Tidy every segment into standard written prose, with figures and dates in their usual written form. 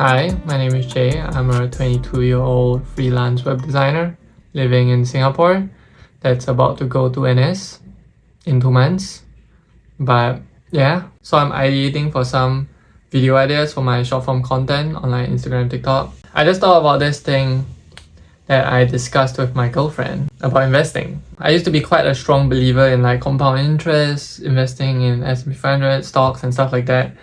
Hi, my name is Jay. I'm a 22-year-old freelance web designer living in Singapore that's about to go to NS in 2 months. But yeah, so I'm ideating for some video ideas for my short form content on like Instagram, TikTok. I just thought about this thing that I discussed with my girlfriend about investing. I used to be quite a strong believer in like compound interest, investing in S&P 500 stocks and stuff like that.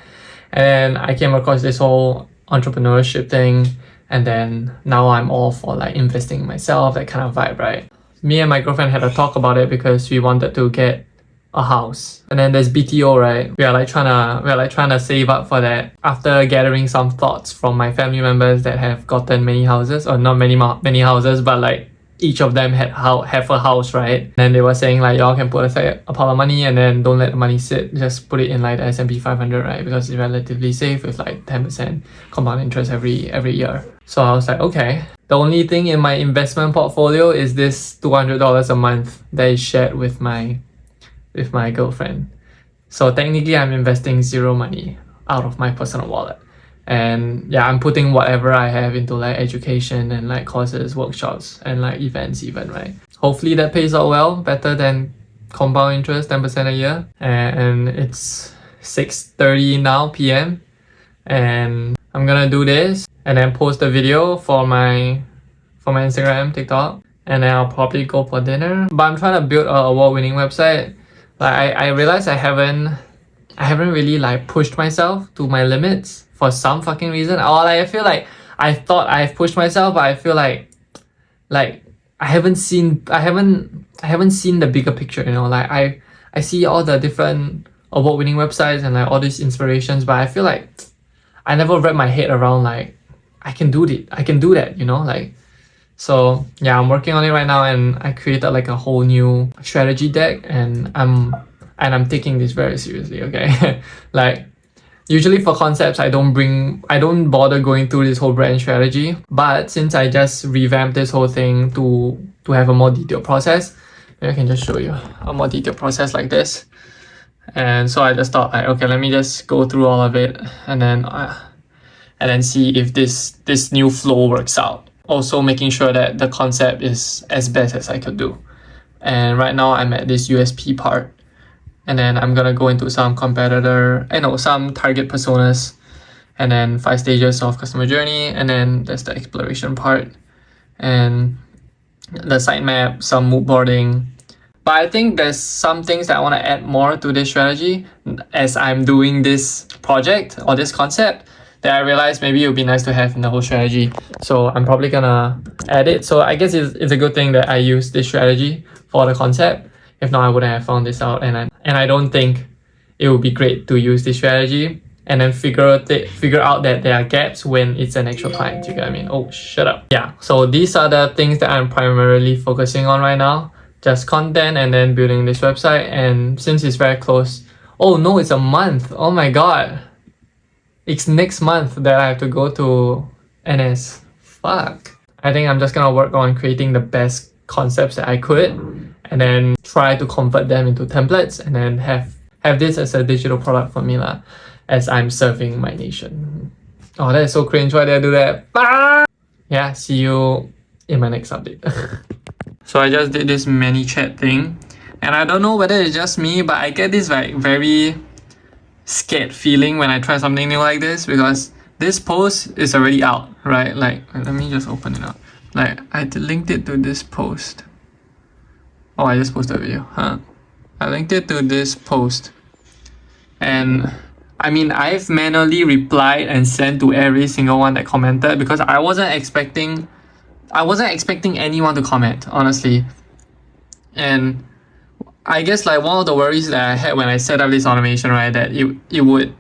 And I came across this whole entrepreneurship thing, and then now I'm all for like investing in myself, that kind of vibe, right? Me and my girlfriend had a talk about it because we wanted to get a house, and then there's BTO, right? We are like trying to save up for that after gathering some thoughts from my family members that have gotten many houses, or not many houses, but like each of them have a house, right? And they were saying like, y'all can put aside a pile of money and then don't let the money sit, just put it in like the S&P 500, right? Because it's relatively safe with like 10% compound interest every year. So I was like, okay. The only thing in my investment portfolio is this $200 a month that is shared with my girlfriend. So technically I'm investing zero money out of my personal wallet. And yeah, I'm putting whatever I have into like education and like courses, workshops, and like events even, right? Hopefully that pays out well, better than compound interest, 10% a year. And it's 6:30 now PM. And I'm gonna do this and then post a video for my Instagram, TikTok. And then I'll probably go for dinner. But I'm trying to build an award-winning website. Like I realized I haven't really like pushed myself to my limits for some fucking reason. Or like I feel like I thought I've pushed myself, but I feel like I haven't seen the bigger picture, you know. Like I see all the different award-winning websites and like all these inspirations, but I feel like I never wrapped my head around like I can do that, you know, like. So yeah, I'm working on it right now, and I created like a whole new strategy deck, and I'm taking this very seriously, okay? Like usually for concepts I don't bother going through this whole brand strategy, but since I just revamped this whole thing to have a more detailed process, maybe I can just show you a more detailed process like this. And so I just thought like, okay, let me just go through all of it and then see if this new flow works out. Also making sure that the concept is as best as I could do. And right now I'm at this USP part, and then I'm gonna go into some some target personas, and then 5 stages of customer journey, and then there's the exploration part and the sitemap, some mood boarding. But I think there's some things that I want to add more to this strategy as I'm doing this project or this concept, that I realized maybe it would be nice to have in the whole strategy. So I'm probably gonna add it. So I guess it's a good thing that I use this strategy for the concept. If not, I wouldn't have found this out. And I don't think it would be great to use this strategy and then figure out that there are gaps when it's an actual client. You get what I mean? Oh, shut up. Yeah. So these are the things that I'm primarily focusing on right now. Just content and then building this website. And since it's very close, oh no, it's a month. Oh my god. It's next month that I have to go to NS. Fuck. I think I'm just gonna work on creating the best concepts that I could, and then try to convert them into templates, and then have this as a digital product for me lah, as I'm serving my nation. Oh, that is so cringe. Why did I do that? Ah! Yeah, see you in my next update. So I just did this manychat thing, and I don't know whether it's just me, but I get this like very scared feeling when I try something new like this, because this post is already out, right? Like, let me just open it up. Like, I linked it to this post. Oh, I just posted a video, huh? I linked it to this post, and I mean, I've manually replied and sent to every single one that commented, because I wasn't expecting anyone to comment, honestly. And I guess like one of the worries that I had when I set up this automation, right, that it would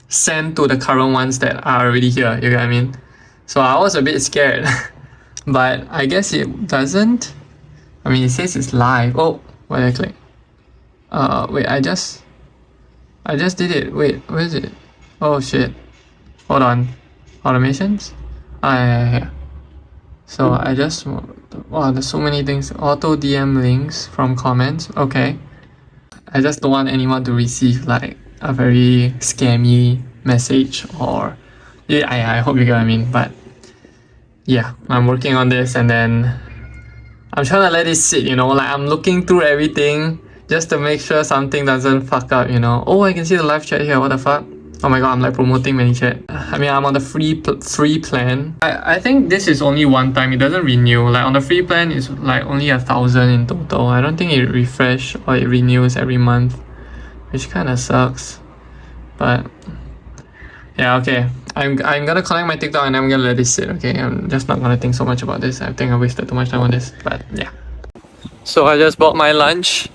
send to the current ones that are already here, you get what I mean? So I was a bit scared, but I guess it doesn't. I mean, it says it's live. Oh, why did I click? Wait, I just did it. Wait, where is it? Oh shit. Hold on. Automations? Yeah. So I just, wow, there's so many things. Auto DM links from comments. Okay. I just don't want anyone to receive like a very scammy message or Yeah, I hope you get what I mean. But yeah, I'm working on this, and then I'm trying to let it sit, like I'm looking through everything just to make sure something doesn't fuck up, Oh, I can see the live chat here, what the fuck? Oh my god, I'm like promoting manychat. I mean, I'm on the free plan. I think this is only one time, it doesn't renew. Like on the free plan, it's like only 1,000 in total. I don't think it refresh or it renews every month, which kind of sucks. But yeah, okay. I'm gonna connect my TikTok and I'm gonna let it sit, okay? I'm just not gonna think so much about this. I think I wasted too much time on this, but yeah. So I just bought my lunch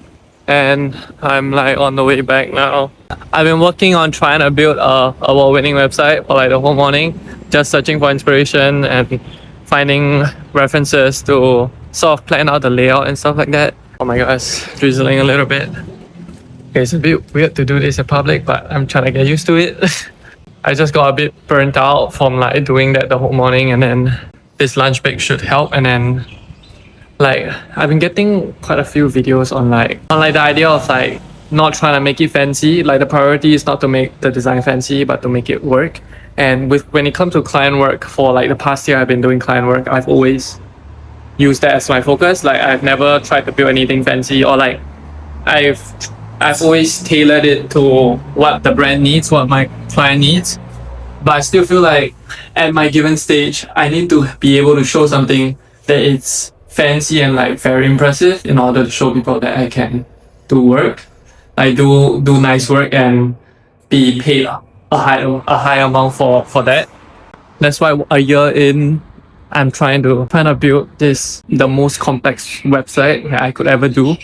and I'm like on the way back now. I've been working on trying to build a award-winning website for like the whole morning, just searching for inspiration and finding references to sort of plan out the layout and stuff like that. Oh my god, it's drizzling a little bit. Okay, it's a bit weird to do this in public, but I'm trying to get used to it. I just got a bit burnt out from like doing that the whole morning, and then this lunch break should help. And then like I've been getting quite a few videos on like the idea of like not trying to make it fancy. Like the priority is not to make the design fancy, but to make it work. And when it comes to client work, for like the past year I've been doing client work, I've always used that as my focus. Like I've never tried to build anything fancy, or like I've always tailored it to what the brand needs, what my client needs. But I still feel like at my given stage, I need to be able to show something that it's fancy and like very impressive in order to show people that I can do work. I do nice work and be paid a high amount for that. That's why a year in, I'm trying to build the most complex website that I could ever do.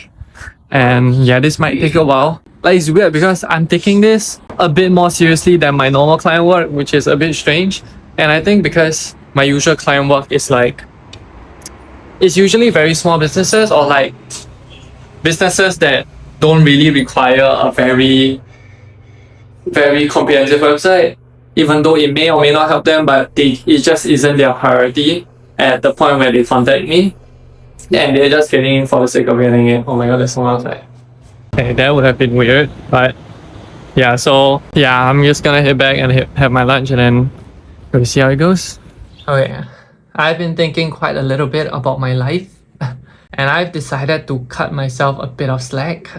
And yeah, this might take a while. Like it's weird because I'm taking this a bit more seriously than my normal client work, which is a bit strange. And I think because my usual client work is like, it's usually very small businesses or like businesses that don't really require a very, very comprehensive website, even though it may or may not help them, but it just isn't their priority at the point where they contact me. And they're just getting in for the sake of getting in. Oh my god, there's someone outside. Okay, that would have been weird, but yeah, so yeah, I'm just gonna head back and have my lunch and then go to see how it goes. Okay, I've been thinking quite a little bit about my life and I've decided to cut myself a bit of slack.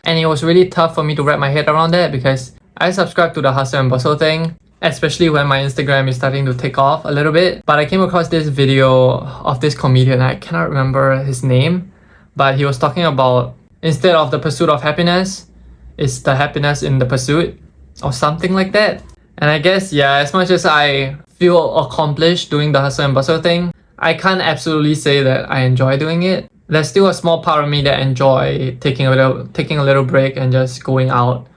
And it was really tough for me to wrap my head around that because I subscribe to the hustle and bustle thing, especially when my Instagram is starting to take off a little bit. But I came across this video of this comedian, I cannot remember his name, but he was talking about instead of the pursuit of happiness, it's the happiness in the pursuit or something like that. And I guess, yeah, as much as I feel accomplished doing the hustle and bustle thing, I can't absolutely say that I enjoy doing it. There's still a small part of me that enjoy taking a little break and just going out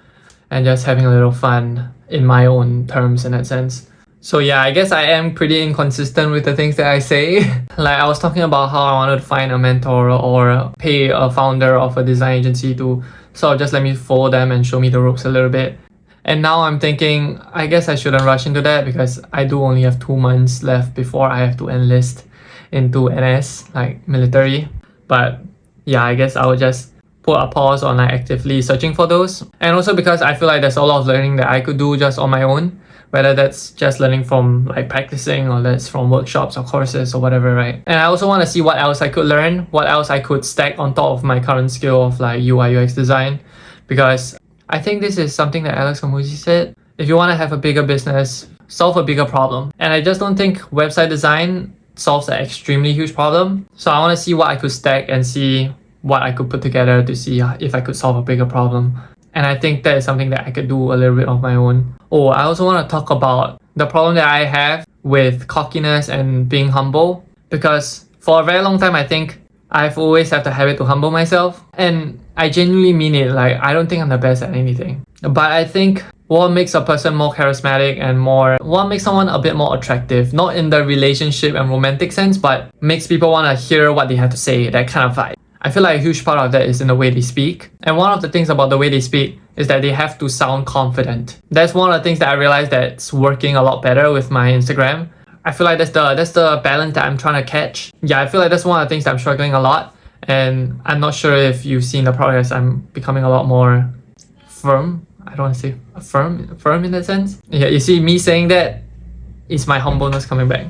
and just having a little fun in my own terms in that sense. So yeah, I guess I am pretty inconsistent with the things that I say. Like I was talking about how I wanted to find a mentor or pay a founder of a design agency to sort of just let me follow them and show me the ropes a little bit. And now I'm thinking, I guess I shouldn't rush into that because I do only have 2 months left before I have to enlist into NS, like military. But yeah, I guess I would just put a pause on like actively searching for those. And also because I feel like there's a lot of learning that I could do just on my own, whether that's just learning from like practicing or that's from workshops or courses or whatever, right? And I also want to see what else I could learn, what else I could stack on top of my current skill of like UI UX design, because I think this is something that Alex Hormozi said. If you want to have a bigger business, solve a bigger problem. And I just don't think website design solves an extremely huge problem. So I want to see what I could stack and see what I could put together to see if I could solve a bigger problem. And I think that is something that I could do a little bit of my own. Oh, I also want to talk about the problem that I have with cockiness and being humble, because for a very long time I think I've always had the habit to humble myself, and I genuinely mean it. Like I don't think I'm the best at anything, but I think what makes a person more charismatic and what makes someone a bit more attractive, not in the relationship and romantic sense, but makes people want to hear what they have to say, that kind of vibe. I feel like a huge part of that is in the way they speak. And one of the things about the way they speak is that they have to sound confident. That's one of the things that I realized that's working a lot better with my Instagram. I feel like that's the balance that I'm trying to catch. Yeah, I feel like that's one of the things that I'm struggling a lot. And I'm not sure if you've seen the progress. I'm becoming a lot more firm. I don't want to say firm in that sense. Yeah, you see me saying that, is my humbleness coming back.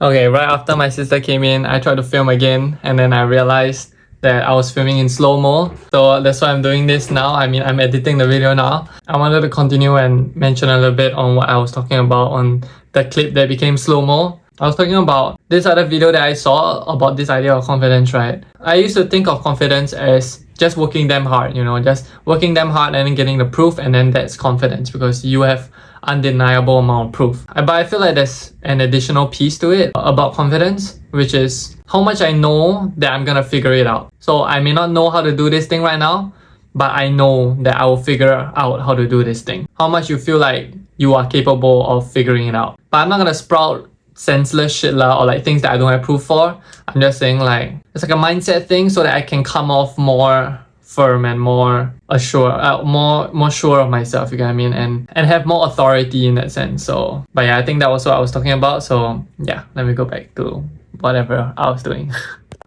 Okay, right after my sister came in, I tried to film again, and then I realized that I was filming in slow-mo. So that's why I'm doing this now. I mean, I'm editing the video now. I wanted to continue and mention a little bit on what I was talking about on the clip that became slow-mo. I was talking about this other video that I saw about this idea of confidence, right? I used to think of confidence as just working damn hard, you know, just working damn hard and then getting the proof, and then that's confidence because you have undeniable amount of proof. But I feel like there's an additional piece to it about confidence, which is how much I know that I'm gonna figure it out. So I may not know how to do this thing right now, but I know that I will figure out how to do this thing. How much you feel like you are capable of figuring it out. But I'm not gonna sprout senseless shit lah, or like things that I don't have proof for. I'm just saying like it's like a mindset thing so that I can come off more firm and more assured, more sure of myself, you get what I mean, and have more authority in that sense. So, but yeah, I think that was what I was talking about. So yeah, let me go back to whatever I was doing.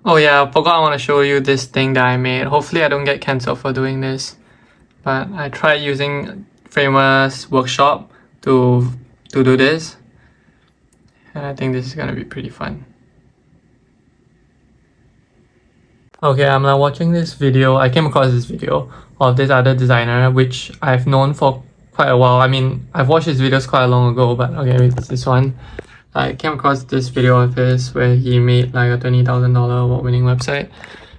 Oh yeah, I forgot I want to show you this thing that I made. Hopefully I don't get cancelled for doing this, but I tried using Framer's workshop to do this, and I think this is gonna be pretty fun. Okay, I'm now watching this video. I came across this video of this other designer, which I've known for quite a while. I mean, I've watched his videos quite long ago, but okay, it's this one. I came across this video of his where he made like a $20,000 award-winning website,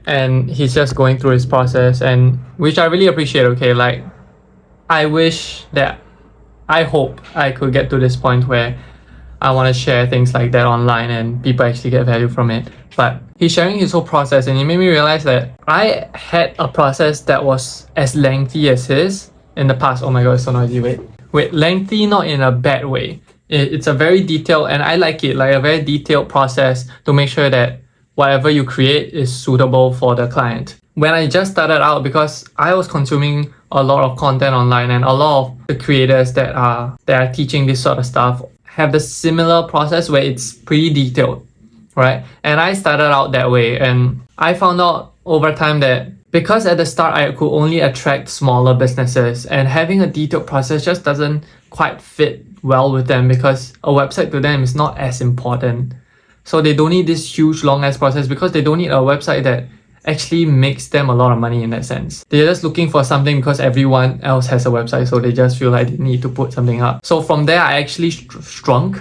and he's just going through his process, and which I really appreciate. Okay, like I hope I could get to this point where I want to share things like that online and people actually get value from it. But he's sharing his whole process, and it made me realize that I had a process that was as lengthy as his in the past. Oh my god, it's so noisy. Wait, lengthy not in a bad way. It's a very detailed, and I like it, like a very detailed process to make sure that whatever you create is suitable for the client. When I just started out, because I was consuming a lot of content online, and a lot of the creators that are teaching this sort of stuff have the similar process where it's pretty detailed, right? And I started out that way, and I found out over time that because at the start I could only attract smaller businesses, and having a detailed process just doesn't quite fit well with them, because a website to them is not as important. So they don't need this huge long ass process, because they don't need a website that actually makes them a lot of money in that sense. They're just looking for something because everyone else has a website, so they just feel like they need to put something up. So from there, I actually shrunk,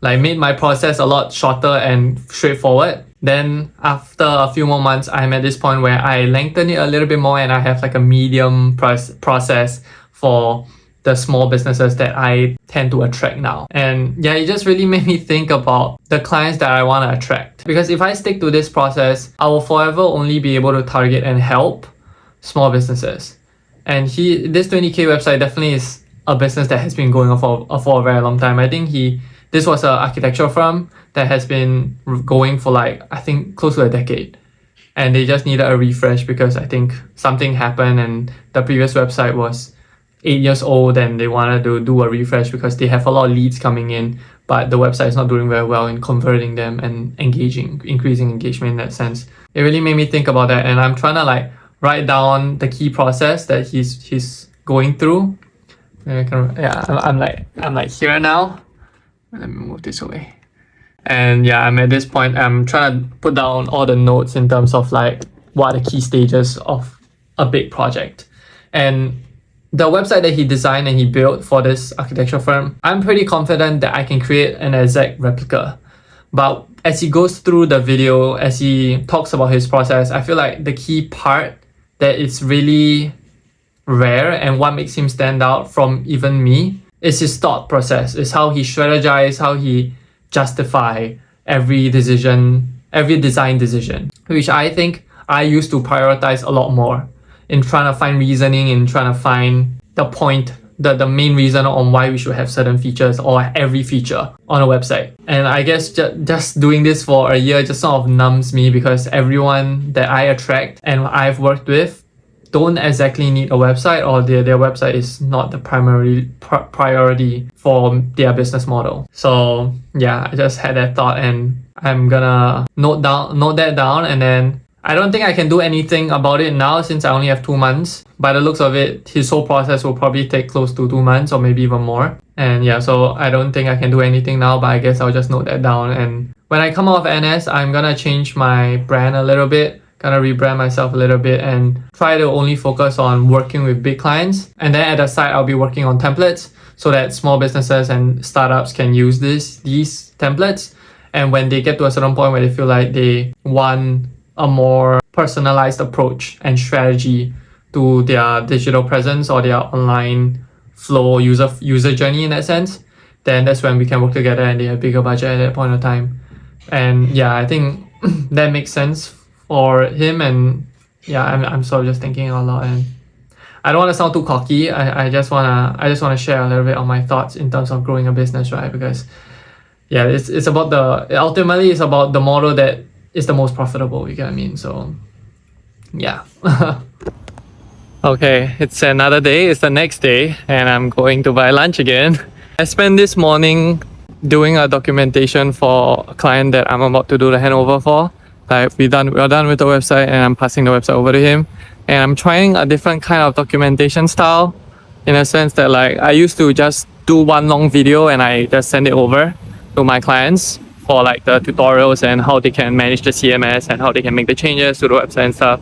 like made my process a lot shorter and straightforward. Then after a few more months, I'm at this point where I lengthen it a little bit more, and I have like a medium process for the small businesses that I tend to attract now. And yeah, it just really made me think about the clients that I want to attract. Because if I stick to this process, I will forever only be able to target and help small businesses. And this 20K website definitely is a business that has been going on for a very long time. I think this was an architectural firm that has been going for like, I think close to a decade. And they just needed a refresh because I think something happened and the previous website was 8 years old, and they wanted to do a refresh because they have a lot of leads coming in, but the website is not doing very well in converting them and increasing engagement in that sense. It really made me think about that, and I'm trying to like write down the key process that he's going through. I'm like here now. Let me move this away. And yeah, I'm at this point, I'm trying to put down all the notes in terms of like what are the key stages of a big project. And the website that he designed and he built for this architecture firm, I'm pretty confident that I can create an exact replica. But as he goes through the video, as he talks about his process, I feel like the key part that is really rare and what makes him stand out from even me is his thought process. Is how he strategizes, how he justify every design decision, which I think I used to prioritize a lot more in trying to find reasoning, in trying to find the point, the main reason on why we should have certain features or every feature on a website. And I guess just doing this for a year just sort of numbs me, because everyone that I attract and I've worked with don't exactly need a website, or their website is not the primary priority for their business model. So yeah, I just had that thought, and I'm gonna note that down, and then I don't think I can do anything about it now since I only have 2 months. By the looks of it, his whole process will probably take close to 2 months or maybe even more. And yeah, so I don't think I can do anything now, but I guess I'll just note that down. And when I come out of NS, I'm gonna change my brand a little bit, gonna rebrand myself a little bit and try to only focus on working with big clients. And then at the side, I'll be working on templates so that small businesses and startups can use these templates. And when they get to a certain point where they feel like they want a more personalized approach and strategy to their digital presence or their online flow user journey in that sense, then that's when we can work together and they have bigger budget at that point of time. And yeah, I think that makes sense for him. And yeah, I'm sort of just thinking a lot, and I don't want to sound too cocky. I just wanna share a little bit of my thoughts in terms of growing a business, right? Because yeah, it's about ultimately it's about the model that is the most profitable, you get what I mean? So yeah. Okay, it's another day, it's the next day, and I'm going to buy lunch again. I spent this morning doing a documentation for a client that I'm about to do the handover for. Like we're done with the website and I'm passing the website over to him. And I'm trying a different kind of documentation style, in a sense that like I used to just do one long video and I just send it over to my clients for like the tutorials and how they can manage the CMS and how they can make the changes to the website and stuff.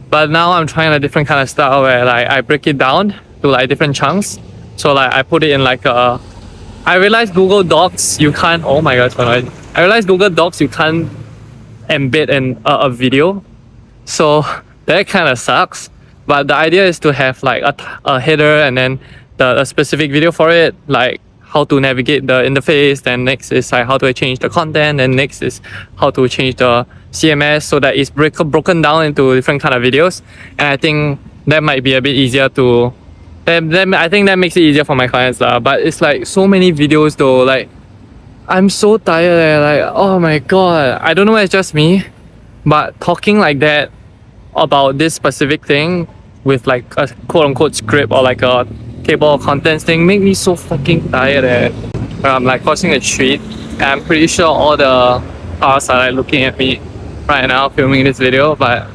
But now I'm trying a different kind of style where like I break it down to like different chunks. So like I put it in like I realized Google Docs you can't, oh my god, I realized Google Docs you can't embed in a video. So that kind of sucks. But the idea is to have like a header and then a specific video for it, like how to navigate the interface. Then next is like how to change the content. And next is how to change the CMS so that it's broken down into different kind of videos. And I think that might be a bit easier to. I think that makes it easier for my clients lah. But it's like so many videos though. Like I'm so tired. Like oh my god, I don't know. It's just me, but talking like that about this specific thing with like a quote unquote script or like a table of contents thing make me so fucking tired. I'm like crossing a street and I'm pretty sure all the cars are like looking at me right now filming this video, but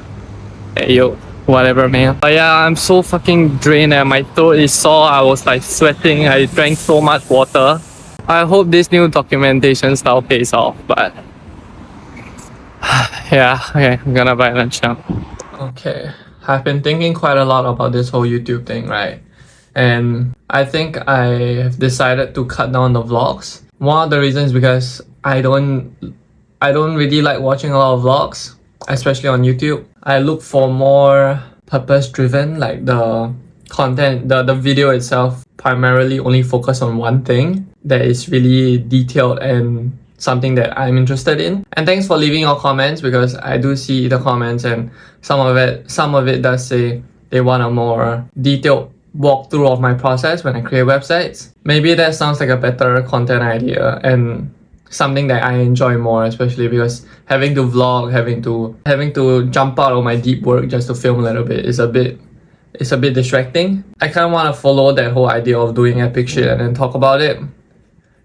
hey, yo, whatever man. But yeah, I'm so fucking drained and my throat is sore. I was like sweating, I drank so much water. I hope this new documentation style pays off, but yeah, okay, I'm gonna buy lunch now. Okay, I've been thinking quite a lot about this whole YouTube thing, right? And I think I have decided to cut down the vlogs. One of the reasons because I don't really like watching a lot of vlogs, especially on YouTube. I look for more purpose-driven, like the content, the video itself primarily only focus on one thing that is really detailed and something that I'm interested in. And thanks for leaving your comments, because I do see the comments and some of it does say they want a more detailed walkthrough of my process when I create websites. Maybe that sounds like a better content idea and something that I enjoy more, especially because having to vlog, having to jump out of my deep work just to film a little bit is a bit distracting. I kind of want to follow that whole idea of doing epic shit and then talk about it.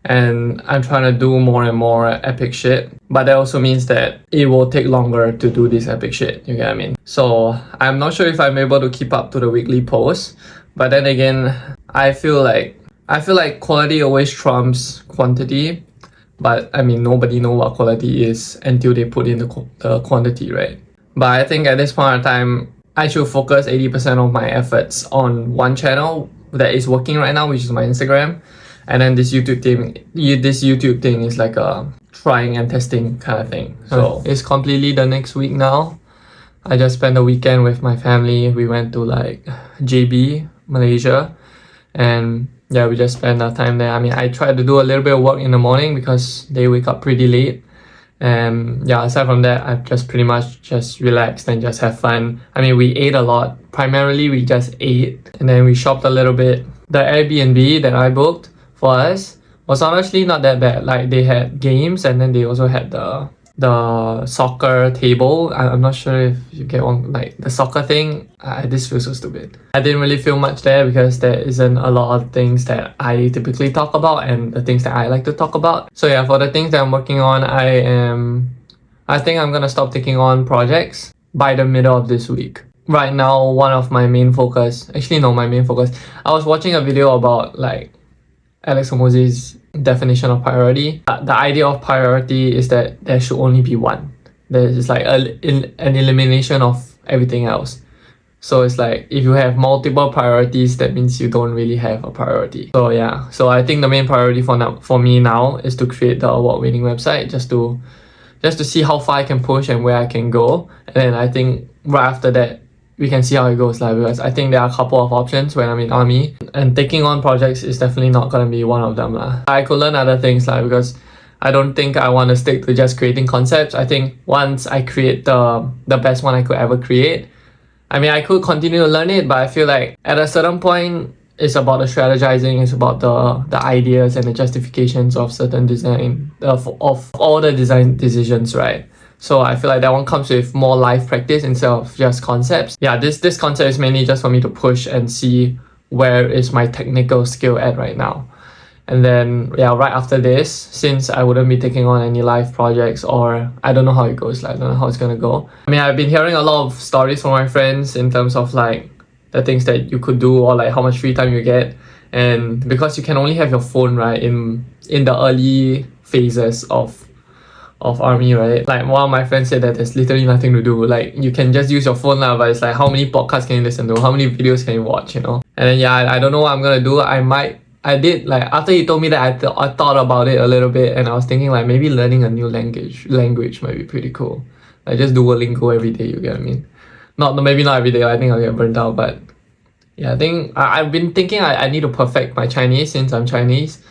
And I'm trying to do more and more epic shit, but that also means that it will take longer to do this epic shit, you get what I mean? So I'm not sure if I'm able to keep up to the weekly posts, but then again, I feel like quality always trumps quantity. But I mean, nobody knows what quality is until they put in the quantity, right? But I think at this point in time, I should focus 80% of my efforts on one channel that is working right now, which is my Instagram. And then this YouTube thing is like a trying and testing kind of thing. So it's completely the next week now. I just spent the weekend with my family. We went to like JB, Malaysia, and yeah, we just spent our time there. I mean, I tried to do a little bit of work in the morning because they wake up pretty late. And yeah, aside from that, I've just pretty much just relaxed and just have fun. I mean, we ate a lot. Primarily, we just ate and then we shopped a little bit. The Airbnb that I booked for us was honestly not that bad. Like they had games and then they also had the soccer table. I'm not sure if you get one, like the soccer thing. This feels so stupid. I didn't really feel much there because there isn't a lot of things that I typically talk about and the things that I like to talk about. So yeah, for the things that I'm working on, I think I'm gonna stop taking on projects by the middle of this week. Right now, one of my main focus, actually no, my main focus, I was watching a video about like Alex Hormozi's definition of priority. The idea of priority is that there should only be one. There's like an elimination of everything else. So it's like if you have multiple priorities, that means you don't really have a priority. So yeah, so I think the main priority for me now is to create the award-winning website, just to see how far I can push and where I can go. And then I think right after that, we can see how it goes, like, because I think there are a couple of options when I'm in army, and taking on projects is definitely not gonna be one of them lah. I could learn other things like, because I don't think I want to stick to just creating concepts. I think once I create the best one I could ever create, I mean, I could continue to learn it, but I feel like at a certain point, it's about the strategizing, it's about the ideas and the justifications of certain design, of all the design decisions, right? So I feel like that one comes with more live practice instead of just concepts. Yeah, this concept is mainly just for me to push and see where is my technical skill at right now. And then yeah, right after this, since I wouldn't be taking on any live projects, or I don't know how it goes, like I don't know how it's gonna go. I mean, I've been hearing a lot of stories from my friends in terms of like the things that you could do, or like how much free time you get. And because you can only have your phone, right, in the early phases of army, right? Like one of my friends said that there's literally nothing to do. Like you can just use your phone now, but it's like how many podcasts can you listen to? How many videos can you watch, you know? And then yeah, I don't know what I'm gonna do. I did, like after he told me that, I thought about it a little bit, and I was thinking like maybe learning a new language might be pretty cool. Like just Duolingo every day, you get what I mean? Maybe not every day, I think I'll get burnt out, but yeah, I think I've been thinking I need to perfect my Chinese since I'm Chinese.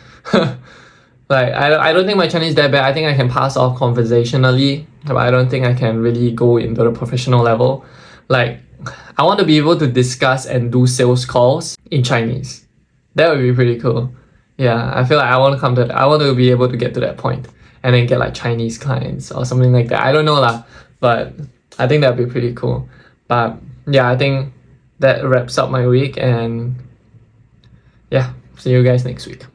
Like I don't think my Chinese is that bad. I think I can pass off conversationally, but I don't think I can really go into the professional level. Like I want to be able to discuss and do sales calls in Chinese. That would be pretty cool. Yeah, I feel like I want to be able to get to that point and then get like Chinese clients or something like that. I don't know lah, but I think that'd be pretty cool. But yeah, I think that wraps up my week, and yeah, see you guys next week.